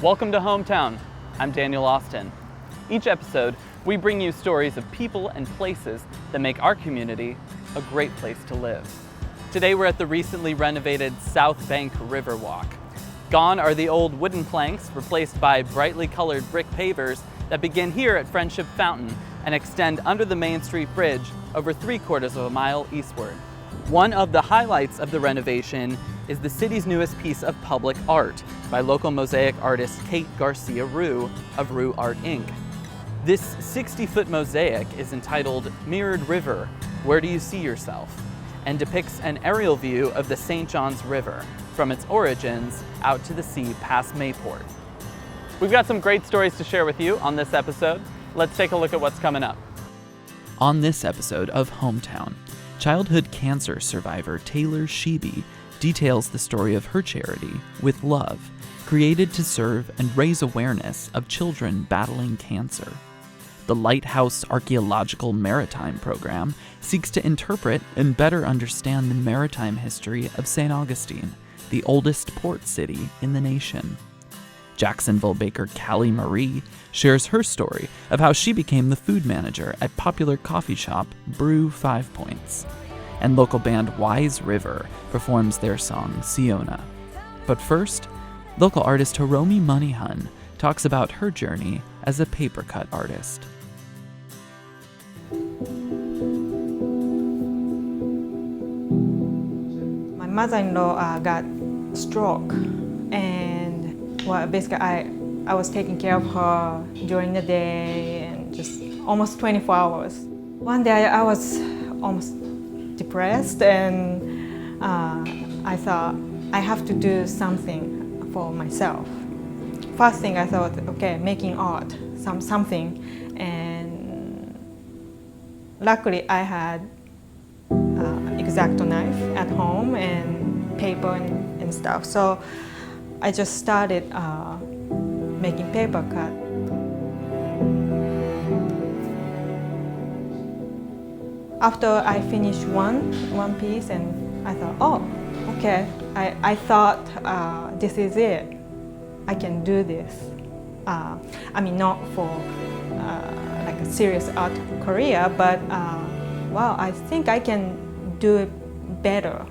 Welcome to Hometown. I'm Daniel Austin. Each episode, we bring you stories of people and places that make our community a great place to live. Today we're at the recently renovated South Bank Riverwalk. Gone are the old wooden planks, replaced by brightly colored brick pavers that begin here at Friendship Fountain and extend under the Main Street Bridge over 3/4 of a mile eastward. One of the highlights of the renovation is the city's newest piece of public art by local mosaic artist Kate Garcia Rue of Rue Art Inc. This 60-foot mosaic is entitled Mirrored River, Where Do You See Yourself? And depicts an aerial view of the St. Johns River from its origins out to the sea past Mayport. We've got some great stories to share with you on this episode. Let's take a look at what's coming up. On this episode of Hometown, childhood cancer survivor Taylor Sheeby details the story of her charity, With Love, created to serve and raise awareness of children battling cancer. The Lighthouse Archaeological Maritime Program seeks to interpret and better understand the maritime history of St. Augustine, the oldest port city in the nation. Jacksonville baker Callie Marie shares her story of how she became the food manager at popular coffee shop Brew 5 Points. And local band Wise River performs their song Siona. But first, local artist Hiromi Moneyhun talks about her journey as a paper cut artist. My mother-in-law got stroke, and basically I was taking care of her during the day and just almost 24 hours. One day I was almost depressed, and I thought I have to do something for myself. First thing I thought, okay, making art, something, and luckily I had X-Acto knife at home and paper and stuff. So I just started making paper cut. After I finished one piece, and I thought, oh, okay, I thought this is it. I can do this. I mean, not for like a serious art career, but wow, I think I can do it better,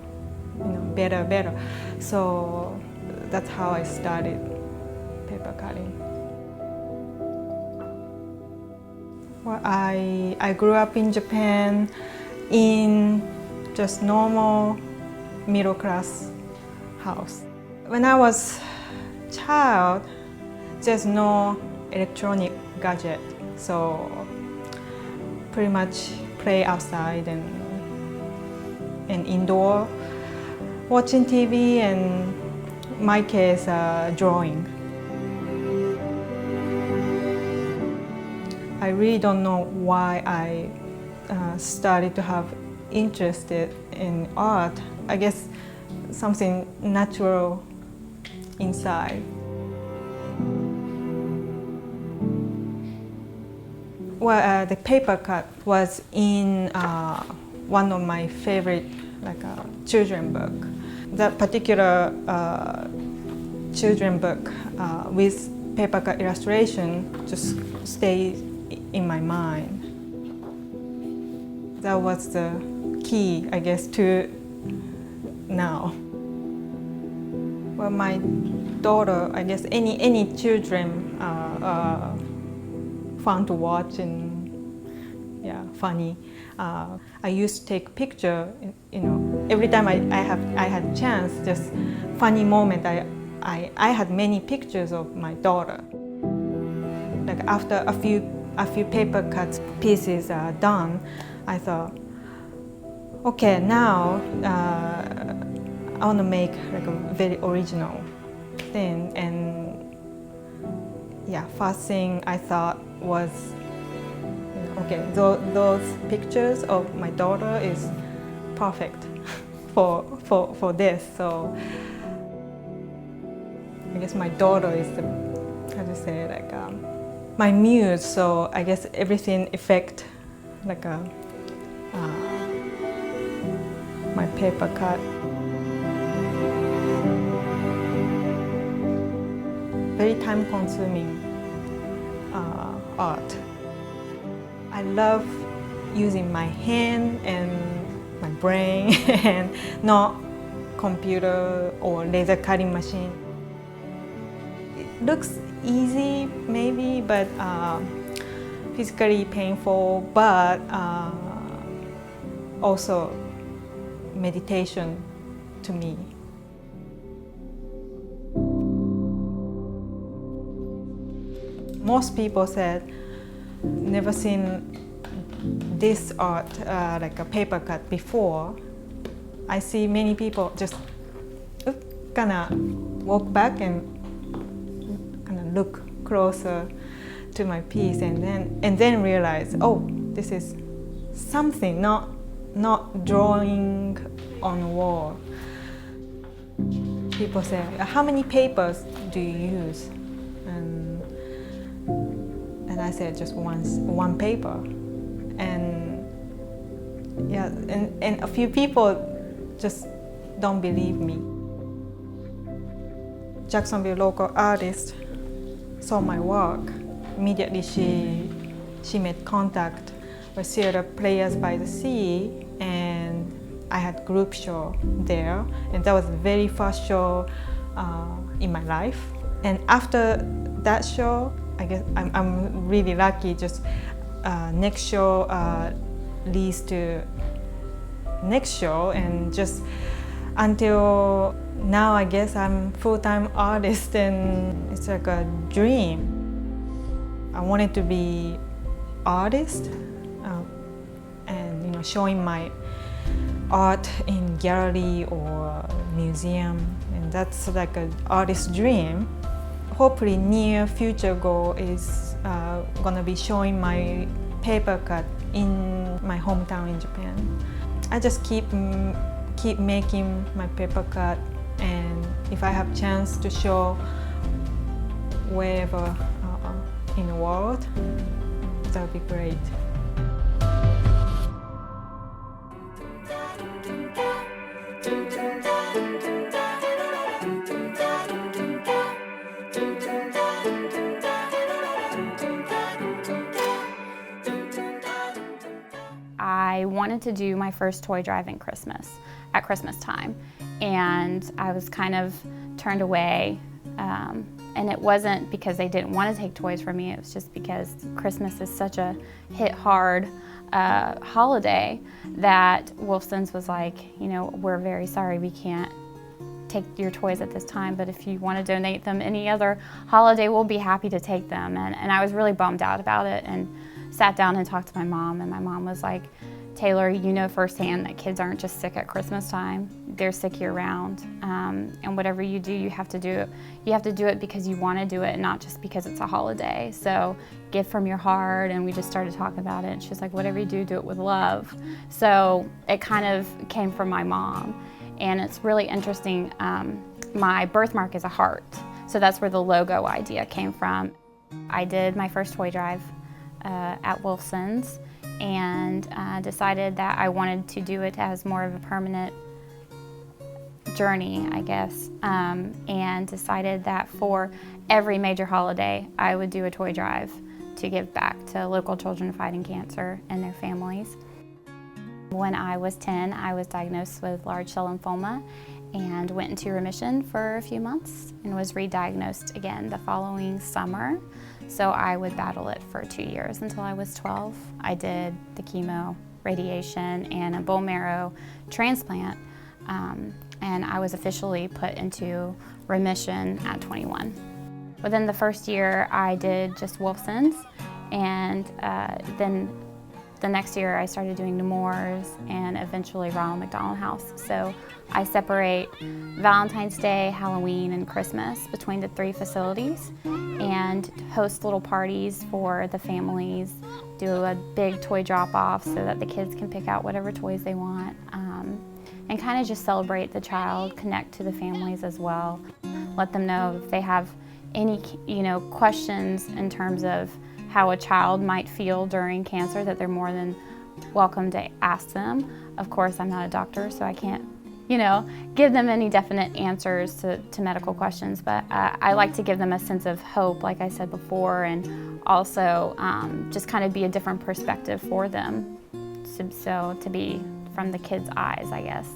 better. So that's how I started paper cutting. Well, I grew up in Japan in just normal middle class house. When I was a child, there's no electronic gadget, so pretty much play outside and indoor, watching TV, and my case drawing. I really don't know why I started to have interest in art. I guess something natural inside. Well, the paper cut was in one of my favorite children book. That particular children book with paper cut illustration just stays in my mind. That was the key, I guess, to now. Well, my daughter, I guess any children are fun to watch and funny. I used to take picture, every time I had a chance, just funny moment. I had many pictures of my daughter. Like after a few paper cut pieces are done, I thought, okay, now I want to make like a very original thing. And first thing I thought was, okay, those pictures of my daughter is perfect for this. So I guess my daughter is the, how to say, like my muse. So I guess everything affect like my paper cut. very time-consuming art. I love using my hand and my brain and not computer or laser cutting machine. It looks easy maybe, but physically painful, but also meditation to me. Most people said, never seen this art like a paper cut before. I see many people just kinda walk back and kinda look closer to my piece, and then realize, oh, this is something, not drawing on a wall. People say, how many papers do you use? And I said, just one paper. And yeah, and a few people just don't believe me. Jacksonville local artist saw my work. Immediately she made contact with Theater Players by the Sea, and I had group show there, and that was the very first show in my life. And after that show, I guess I'm really lucky. Just next show leads to next show, and just until now, I guess I'm full-time artist, and it's like a dream. I wanted to be artist, and showing my art in gallery or museum, and that's like an artist dream. Hopefully, near future goal is gonna be showing my paper cut in my hometown in Japan. I just keep making my paper cut, and if I have chance to show wherever in the world, that would be great. I wanted to do my first toy drive at Christmas time, and I was kind of turned away. And it wasn't because they didn't want to take toys from me, it was just because Christmas is such a hit hard holiday that Wolfson's was like, we're very sorry we can't take your toys at this time, but if you want to donate them any other holiday, we'll be happy to take them. And I was really bummed out about it, and sat down and talked to my mom, and my mom was like, Taylor, you know firsthand that kids aren't just sick at Christmas time, they're sick year round. And whatever you do, you have to do it. You have to do it because you want to do it, not just because it's a holiday. So give from your heart, and we just started talking about it, and she's like, whatever you do, do it with love. So it kind of came from my mom, and it's really interesting. My birthmark is a heart, so that's where the logo idea came from. I did my first toy drive at Wolfson's, and decided that I wanted to do it as more of a permanent journey, I guess, and decided that for every major holiday I would do a toy drive to give back to local children fighting cancer and their families. When I was 10, I was diagnosed with large cell lymphoma and went into remission for a few months and was re-diagnosed again the following summer. So I would battle it for 2 years until I was 12. I did the chemo, radiation, and a bone marrow transplant, and I was officially put into remission at 21. Within the first year, I did just Wolfson's, and then the next year I started doing Nemours and eventually Ronald McDonald House. So I separate Valentine's Day, Halloween, and Christmas between the 3 facilities and host little parties for the families, do a big toy drop-off so that the kids can pick out whatever toys they want, and kind of just celebrate the child, connect to the families as well. Let them know if they have any questions in terms of how a child might feel during cancer, that they're more than welcome to ask them. Of course, I'm not a doctor, so I can't give them any definite answers to medical questions, but I like to give them a sense of hope, like I said before, and also just kind of be a different perspective for them, so to be from the kids' eyes, I guess.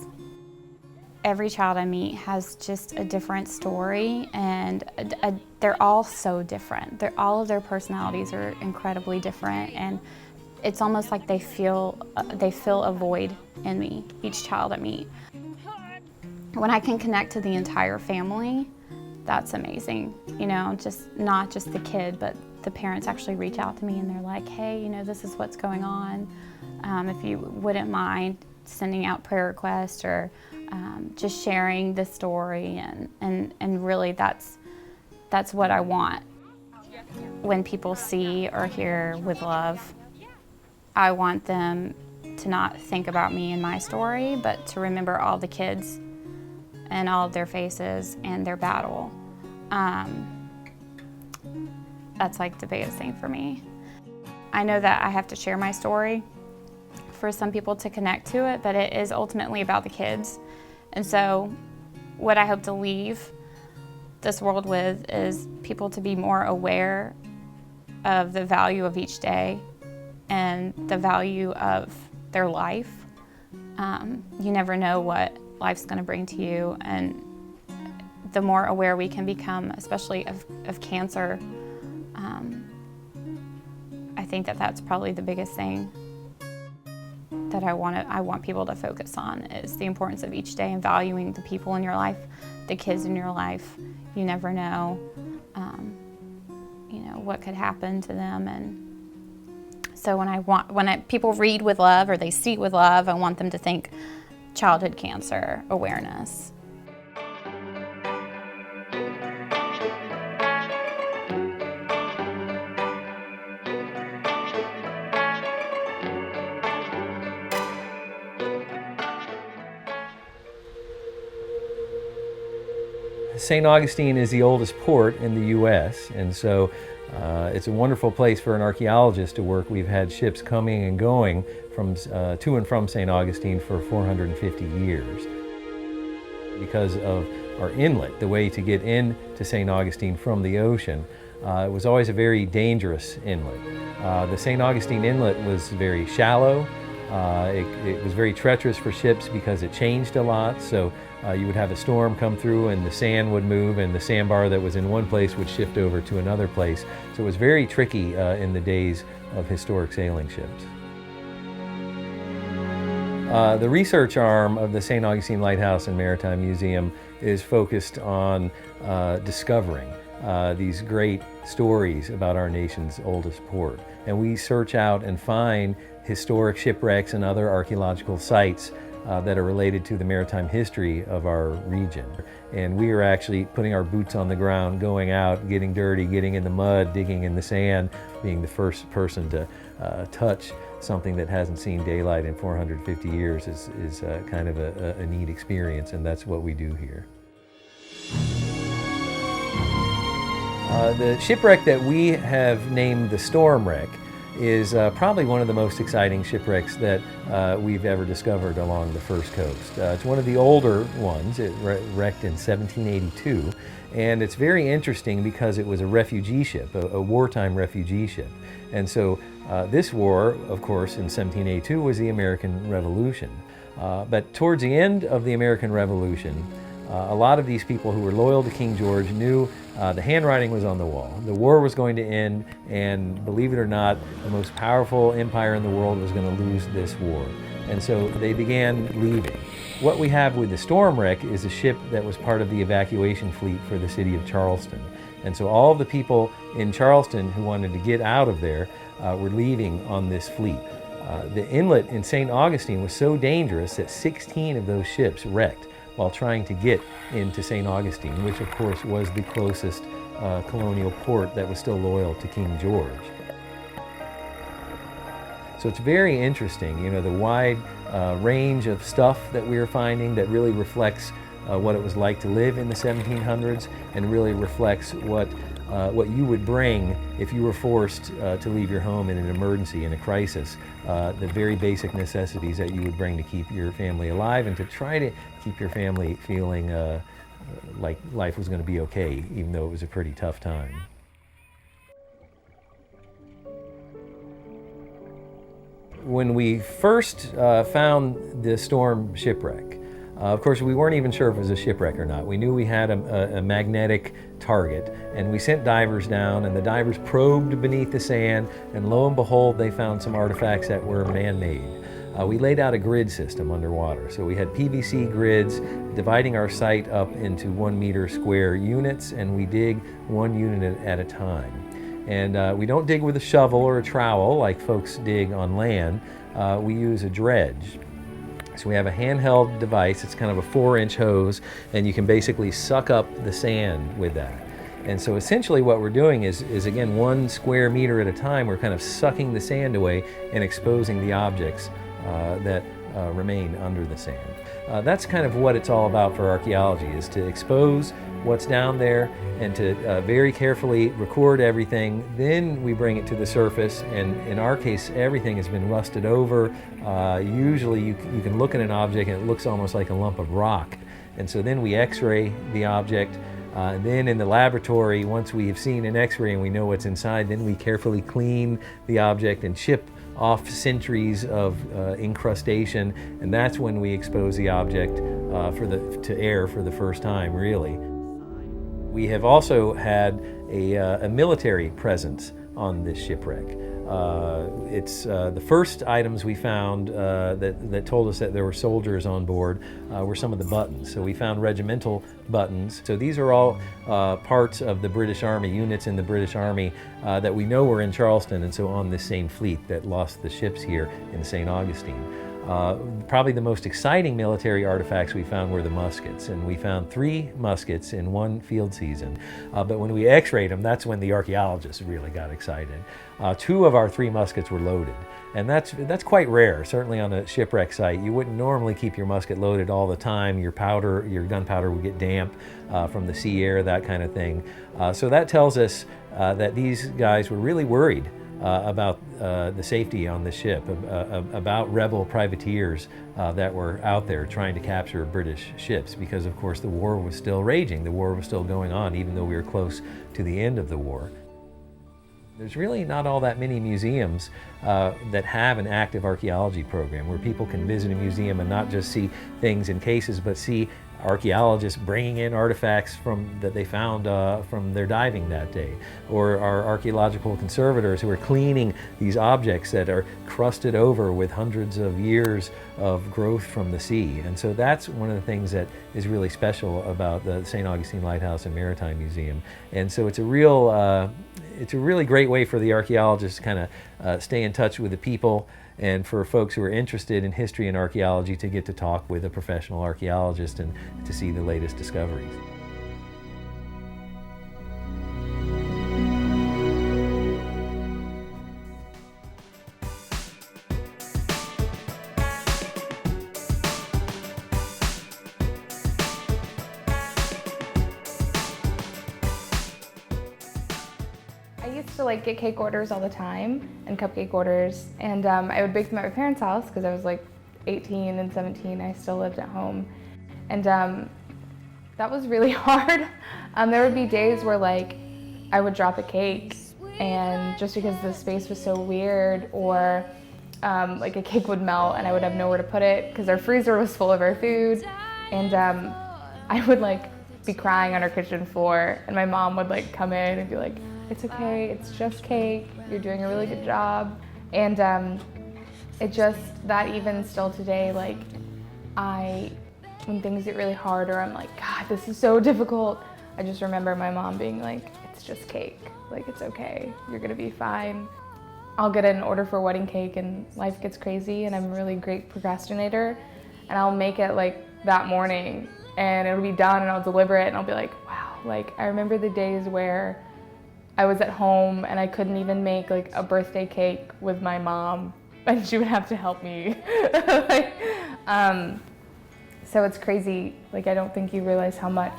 Every child I meet has just a different story, and they're all so different. All of their personalities are incredibly different, and it's almost like they feel a void in me, each child I meet. When I can connect to the entire family, that's amazing. Just not just the kid, but the parents actually reach out to me and they're like, hey, this is what's going on. If you wouldn't mind sending out prayer requests or just sharing the story, and really that's what I want. When people see or hear With Love, I want them to not think about me and my story, but to remember all the kids and all of their faces and their battle. That's like the biggest thing for me. I know that I have to share my story for some people to connect to it, but it is ultimately about the kids. And so what I hope to leave this world with is people to be more aware of the value of each day and the value of their life. You never know what life's going to bring to you, and the more aware we can become, especially of cancer, I think that's probably the biggest thing that I want people to focus on, is the importance of each day and valuing the people in your life, the kids in your life. You never know, what could happen to them, and so when people read With Love or they see With Love, I want them to think childhood cancer awareness. St. Augustine is the oldest port in the U.S., and so it's a wonderful place for an archaeologist to work. We've had ships coming and going to and from St. Augustine for 450 years. Because of our inlet, the way to get into St. Augustine from the ocean, it was always a very dangerous inlet. The St. Augustine Inlet was very shallow. It was very treacherous for ships because it changed a lot. So you would have a storm come through and the sand would move, and the sandbar that was in one place would shift over to another place. So it was very tricky in the days of historic sailing ships. The research arm of the St. Augustine Lighthouse and Maritime Museum is focused on discovering these great stories about our nation's oldest port. And we search out and find historic shipwrecks and other archaeological sites that are related to the maritime history of our region. And we are actually putting our boots on the ground, going out, getting dirty, getting in the mud, digging in the sand, being the first person to touch something that hasn't seen daylight in 450 years is kind of a neat experience, and that's what we do here. The shipwreck that we have named the Storm Wreck is probably one of the most exciting shipwrecks that we've ever discovered along the First Coast. It's one of the older ones. It wrecked in 1782, and it's very interesting because it was a refugee ship, a wartime refugee ship. And so this war, of course, in 1782 was the American Revolution. But towards the end of the American Revolution, a lot of these people who were loyal to King George knew the handwriting was on the wall. The war was going to end, and believe it or not, the most powerful empire in the world was going to lose this war. And so they began leaving. What we have with the Storm Wreck is a ship that was part of the evacuation fleet for the city of Charleston. And so all of the people in Charleston who wanted to get out of there were leaving on this fleet. The inlet in St. Augustine was so dangerous that 16 of those ships wrecked while trying to get into St. Augustine, which of course was the closest colonial port that was still loyal to King George. So it's very interesting, the wide range of stuff that we are finding that really reflects what it was like to live in the 1700s and really reflects what what you would bring if you were forced to leave your home in an emergency, in a crisis, the very basic necessities that you would bring to keep your family alive and to try to keep your family feeling like life was going to be okay, even though it was a pretty tough time. When we first found the storm shipwreck, of course, we weren't even sure if it was a shipwreck or not. We knew we had a magnetic target, and we sent divers down, and the divers probed beneath the sand, and lo and behold, they found some artifacts that were man-made. We laid out a grid system underwater. So we had PVC grids dividing our site up into 1 meter square units, and we dig 1 unit at a time. And we don't dig with a shovel or a trowel like folks dig on land. We use a dredge. So we have a handheld device. It's kind of a 4-inch hose, and you can basically suck up the sand with that. And so essentially what we're doing is again, 1 square meter at a time, we're kind of sucking the sand away and exposing the objects that remain under the sand. That's kind of what it's all about for archaeology, is to expose what's down there and to very carefully record everything. Then we bring it to the surface, and in our case, everything has been rusted over. Usually you can look at an object and it looks almost like a lump of rock. And so then we x-ray the object. Then in the laboratory, once we have seen an x-ray and we know what's inside, then we carefully clean the object and chip off centuries of incrustation, and that's when we expose the object to air for the first time, really. We have also had a military presence on this shipwreck. It's the first items we found that told us that there were soldiers on board were some of the buttons. So we found regimental buttons. So these are all parts of the British Army, units in the British Army that we know were in Charleston, and so on this same fleet that lost the ships here in St. Augustine. Probably the most exciting military artifacts we found were the muskets, and we found 3 muskets in 1 field season. But when we x-rayed them, that's when the archaeologists really got excited. 2 of our 3 muskets were loaded, and that's quite rare. Certainly on a shipwreck site, you wouldn't normally keep your musket loaded all the time. Your gunpowder would get damp from the sea air, that kind of thing. So that tells us that these guys were really worried about the safety on the ship, about rebel privateers that were out there trying to capture British ships, because of course the war was still raging, the war was still going on, even though we were close to the end of the war. There's really not all that many museums that have an active archaeology program where people can visit a museum and not just see things in cases, but see archaeologists bringing in artifacts that they found from their diving that day, or our archaeological conservators who are cleaning these objects that are crusted over with hundreds of years of growth from the sea. And so that's one of the things that is really special about the St. Augustine Lighthouse and Maritime Museum. And so it's a really great way for the archaeologists to kind of stay in touch with the people, and for folks who are interested in history and archaeology to get to talk with a professional archaeologist and to see the latest discoveries. To get cake orders all the time, and cupcake orders, and I would bake them at my parents' house because I was 18 and 17. I still lived at home, and that was really hard. There would be days where I would drop a cake, and just because the space was so weird, or a cake would melt and I would have nowhere to put it because our freezer was full of our food, and I would be crying on our kitchen floor, and my mom would come in and be like, "It's okay, it's just cake, you're doing a really good job." And that even still today, when things get really hard or I'm God, this is so difficult, I just remember my mom being "It's just cake, it's okay, you're gonna be fine." I'll get an order for wedding cake and life gets crazy, and I'm a really great procrastinator, and I'll make it that morning and it'll be done, and I'll deliver it and I'll be wow, I remember the days where I was at home and I couldn't even make a birthday cake with my mom, and she would have to help me. So it's crazy. I don't think you realize how much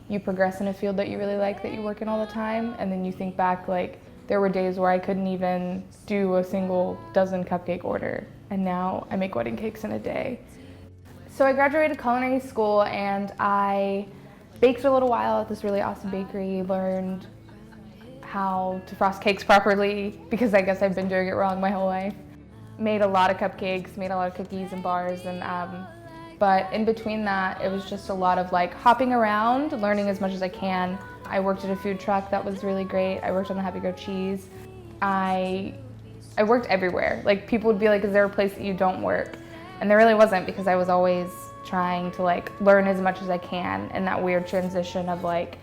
You progress in a field that you really like, that you work in all the time, and then you think back, like, there were days where I couldn't even do a single dozen cupcake order, and now I make wedding cakes in a day. So I graduated culinary school and I baked for a little while at this really awesome bakery, learned how to frost cakes properly because I guess I've been doing it wrong my whole life. Made a lot of cupcakes, made a lot of cookies and bars, and but in between that, it was just a lot of like hopping around, learning as much as I can. I worked at a food truck that was really great. I worked on the Happy Go Cheese. I worked everywhere. Like, people would be like, is there a place that you don't work? And there really wasn't, because I was always trying to like learn as much as I can in that weird transition of like,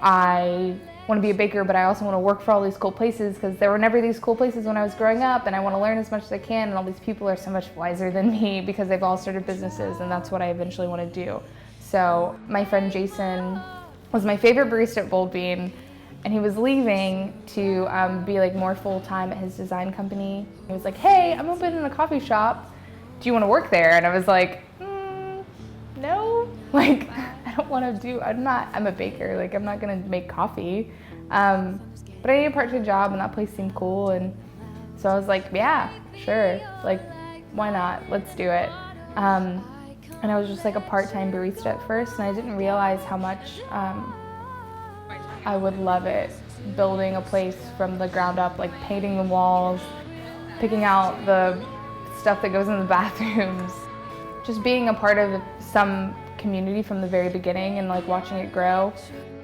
I want to be a baker, but I also want to work for all these cool places, because there were never these cool places when I was growing up, and I want to learn as much as I can, and all these people are so much wiser than me because they've all started businesses, and that's what I eventually want to do. So my friend Jason was my favorite barista at Bold Bean, and he was leaving to be like more full-time at his design company. He was like, hey, I'm opening a coffee shop. Do you want to work there? And I was like, no, like, I don't want to do, I'm a baker, like, I'm not going to make coffee. But I need a part-time job, and that place seemed cool, and so I was like, yeah, sure, like, why not, let's do it. And I was just like a part-time barista at first, and I didn't realize how much I would love it, building a place from the ground up, like painting the walls, picking out the stuff that goes in the bathrooms, just being a part of some community from the very beginning and like watching it grow.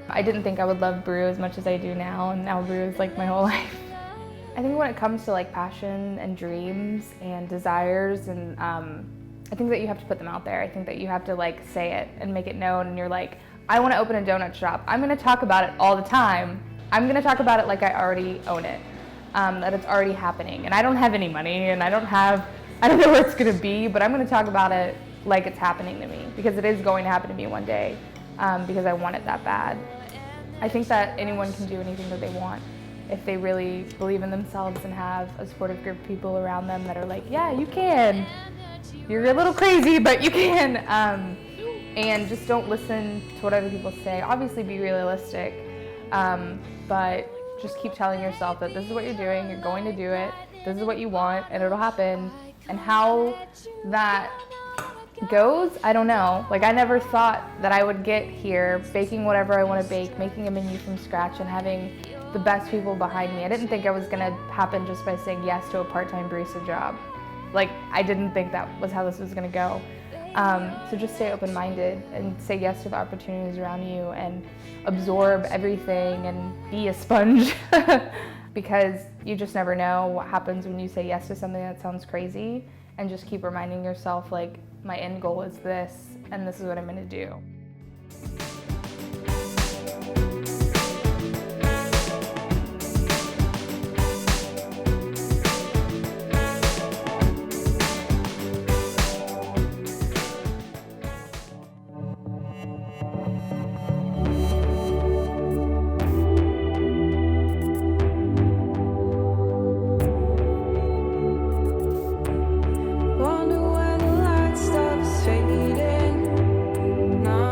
I didn't think I would love brew as much as I do now, and now brew is like my whole life. I think when it comes to like passion and dreams and desires, and I think that you have to put them out there. I think that you have to like say it and make it known, and you're like, I want to open a donut shop. I'm going to talk about it all the time. I'm going to talk about it like I already own it, that it's already happening. And I don't have any money, and I don't know where it's going to be, but I'm going to talk about it like it's happening to me, because it is going to happen to me one day, because I want it that bad. I think that anyone can do anything that they want if they really believe in themselves and have a supportive group of people around them that are like, yeah, you can. You're a little crazy, but you can. And just don't listen to what other people say. Obviously be realistic, but just keep telling yourself that this is what you're doing, you're going to do it, this is what you want, and it'll happen. And how that goes, I don't know. Like, I never thought that I would get here baking whatever I want to bake, making a menu from scratch, and having the best people behind me. I didn't think it was going to happen just by saying yes to a part-time barista job. Like, I didn't think that was how this was going to go. So just stay open-minded and say yes to the opportunities around you, and absorb everything and be a sponge. Because you just never know what happens when you say yes to something that sounds crazy, and just keep reminding yourself, like, my end goal is this, and this is what I'm going to do. Wonder when the light stops fading. Now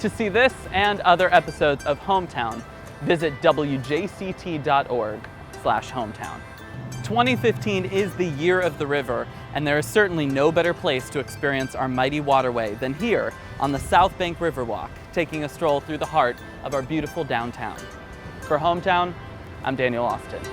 To see this and other episodes of Hometown, visit wjct.org/hometown. 2015 is the year of the river, and there is certainly no better place to experience our mighty waterway than here on the South Bank Riverwalk, taking a stroll through the heart of our beautiful downtown. For Hometown, I'm Daniel Austin.